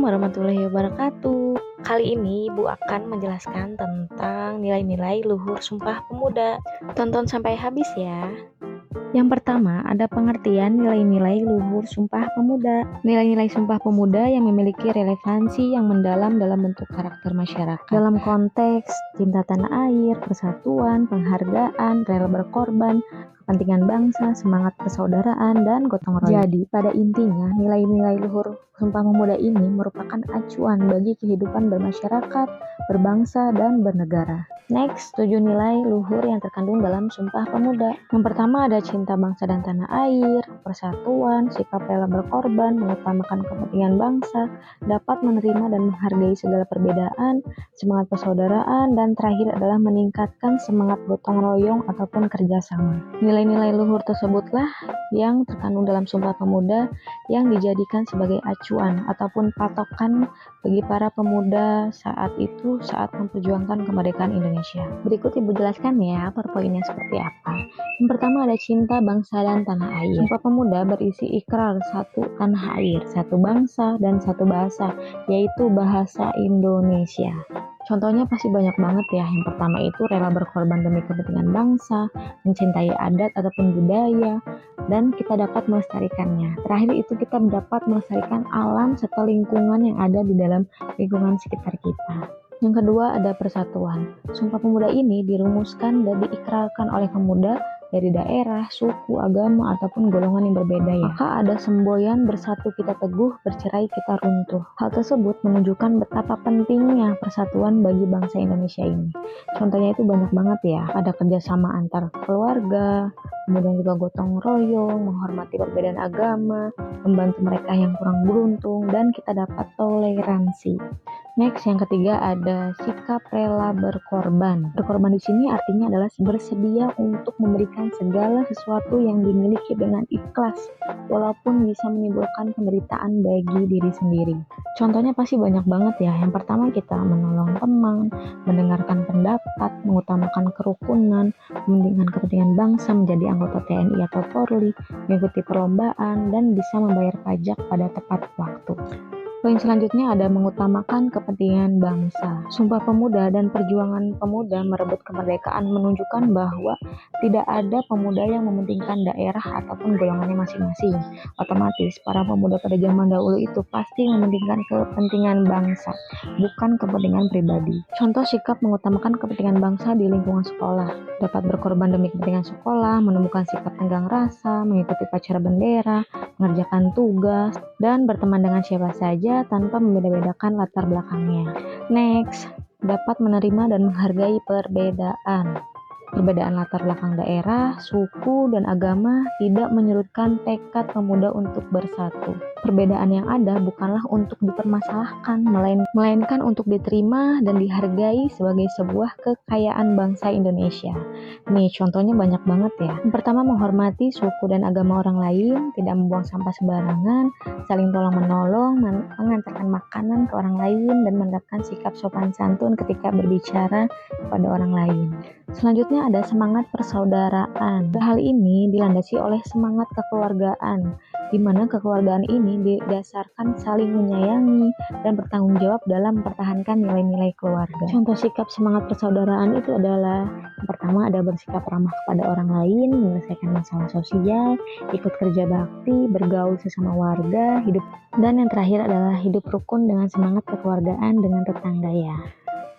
warahmatullahi wabarakatuh. Kali ini Ibu akan menjelaskan tentang nilai-nilai luhur Sumpah Pemuda. Tonton sampai habis ya. Yang pertama, ada pengertian nilai-nilai luhur Sumpah Pemuda. Nilai-nilai Sumpah Pemuda yang memiliki relevansi yang mendalam dalam bentuk karakter masyarakat. Dalam konteks cinta tanah air, persatuan, penghargaan, rela berkorban, kepentingan bangsa, semangat persaudaraan, dan gotong royong. Jadi, pada intinya, nilai-nilai luhur Sumpah Pemuda ini merupakan acuan bagi kehidupan bermasyarakat, berbangsa, dan bernegara. Next, 7 nilai luhur yang terkandung dalam Sumpah Pemuda. Yang pertama ada cinta bangsa dan tanah air, persatuan, sikap rela berkorban, mengutamakan kepentingan bangsa, dapat menerima dan menghargai segala perbedaan, semangat persaudaraan, dan terakhir adalah meningkatkan semangat gotong royong ataupun kerjasama. Nilai-nilai luhur tersebutlah yang terkandung dalam Sumpah Pemuda yang dijadikan sebagai acuan ataupun patokan bagi para pemuda saat memperjuangkan kemerdekaan Indonesia. Berikut Ibu jelaskan ya per poinnya seperti apa. Yang pertama ada cinta bangsa dan tanah air. Sumpah Pemuda berisi ikrar satu tanah air, satu bangsa, dan satu bahasa, yaitu bahasa Indonesia. Contohnya pasti banyak banget ya. Yang pertama itu rela berkorban demi kepentingan bangsa, mencintai adat ataupun budaya, dan kita dapat melestarikannya. Terakhir itu kita dapat melestarikan alam serta lingkungan yang ada di dalam lingkungan sekitar kita. Yang kedua ada persatuan. Sumpah Pemuda ini dirumuskan dan diikrarkan oleh pemuda dari daerah, suku, agama, ataupun golongan yang berbeda ya. Maka ada semboyan bersatu kita teguh, bercerai kita runtuh. Hal tersebut menunjukkan betapa pentingnya persatuan bagi bangsa Indonesia ini. Contohnya itu banyak banget ya. Ada kerjasama antar keluarga, kemudian juga gotong royong, menghormati perbedaan agama, membantu mereka yang kurang beruntung, dan kita dapat toleransi. Next, yang ketiga ada sikap rela berkorban. Berkorban di sini artinya adalah bersedia untuk memberikan segala sesuatu yang dimiliki dengan ikhlas, walaupun bisa menimbulkan penderitaan bagi diri sendiri. Contohnya pasti banyak banget ya. Yang pertama kita menolong teman, mendengarkan pendapat, mengutamakan kerukunan, kepentingan bangsa, menjadi anggota TNI atau Polri, mengikuti perlombaan, dan bisa membayar pajak pada tepat waktu. Poin selanjutnya ada mengutamakan kepentingan bangsa. Sumpah Pemuda dan perjuangan pemuda merebut kemerdekaan menunjukkan bahwa tidak ada pemuda yang mementingkan daerah ataupun golongannya masing-masing. Otomatis para pemuda pada zaman dahulu itu pasti mementingkan kepentingan bangsa, bukan kepentingan pribadi. Contoh sikap mengutamakan kepentingan bangsa di lingkungan sekolah. Dapat berkorban demi kepentingan sekolah, menemukan sikap tenggang rasa, mengikuti upacara bendera, mengerjakan tugas, dan berteman dengan siapa saja tanpa membeda-bedakan latar belakangnya. Next, dapat menerima dan menghargai perbedaan. Perbedaan latar belakang daerah, suku, dan agama tidak menyurutkan tekad pemuda untuk bersatu. Perbedaan yang ada bukanlah untuk dipermasalahkan, melainkan untuk diterima dan dihargai sebagai sebuah kekayaan bangsa Indonesia. Nih, contohnya banyak banget ya. Yang pertama, menghormati suku dan agama orang lain, tidak membuang sampah sembarangan, saling tolong-menolong, mengantarkan makanan ke orang lain, dan menerapkan sikap sopan santun ketika berbicara kepada orang lain. Selanjutnya ada semangat persaudaraan. Hal ini dilandasi oleh semangat kekeluargaan, di mana kekeluargaan ini didasarkan saling menyayangi dan bertanggung jawab dalam mempertahankan nilai-nilai keluarga. Contoh sikap semangat persaudaraan itu adalah yang pertama ada bersikap ramah kepada orang lain, menyelesaikan masalah sosial, ikut kerja bakti, bergaul sesama warga, dan yang terakhir adalah hidup rukun dengan semangat kekeluargaan dengan tetangga ya.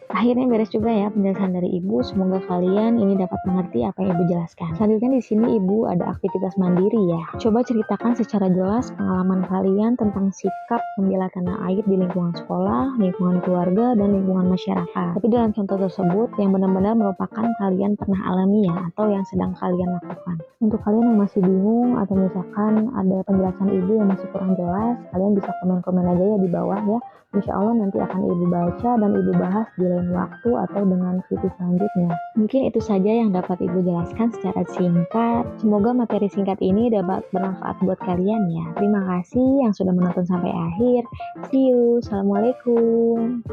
Akhirnya beres juga ya penjelasan dari Ibu. Semoga kalian ini dapat mengerti apa yang Ibu jelaskan. Selanjutnya di sini Ibu ada aktivitas mandiri ya. Coba ceritakan secara jelas pengalaman kalian tentang sikap membela tanah air di lingkungan sekolah, lingkungan keluarga, dan lingkungan masyarakat. Tapi dalam contoh tersebut yang benar-benar merupakan kalian pernah alami ya, atau yang sedang kalian lakukan. Untuk kalian yang masih bingung atau misalkan ada penjelasan Ibu yang masih kurang jelas, kalian bisa komen-komen aja ya di bawah ya. Insya Allah nanti akan Ibu baca dan Ibu bahas di lain waktu atau dengan video selanjutnya. Mungkin itu saja yang dapat Ibu jelaskan secara singkat. Semoga materi singkat ini dapat bermanfaat buat kalian ya. Terima kasih yang sudah menonton sampai akhir. See you. Assalamualaikum.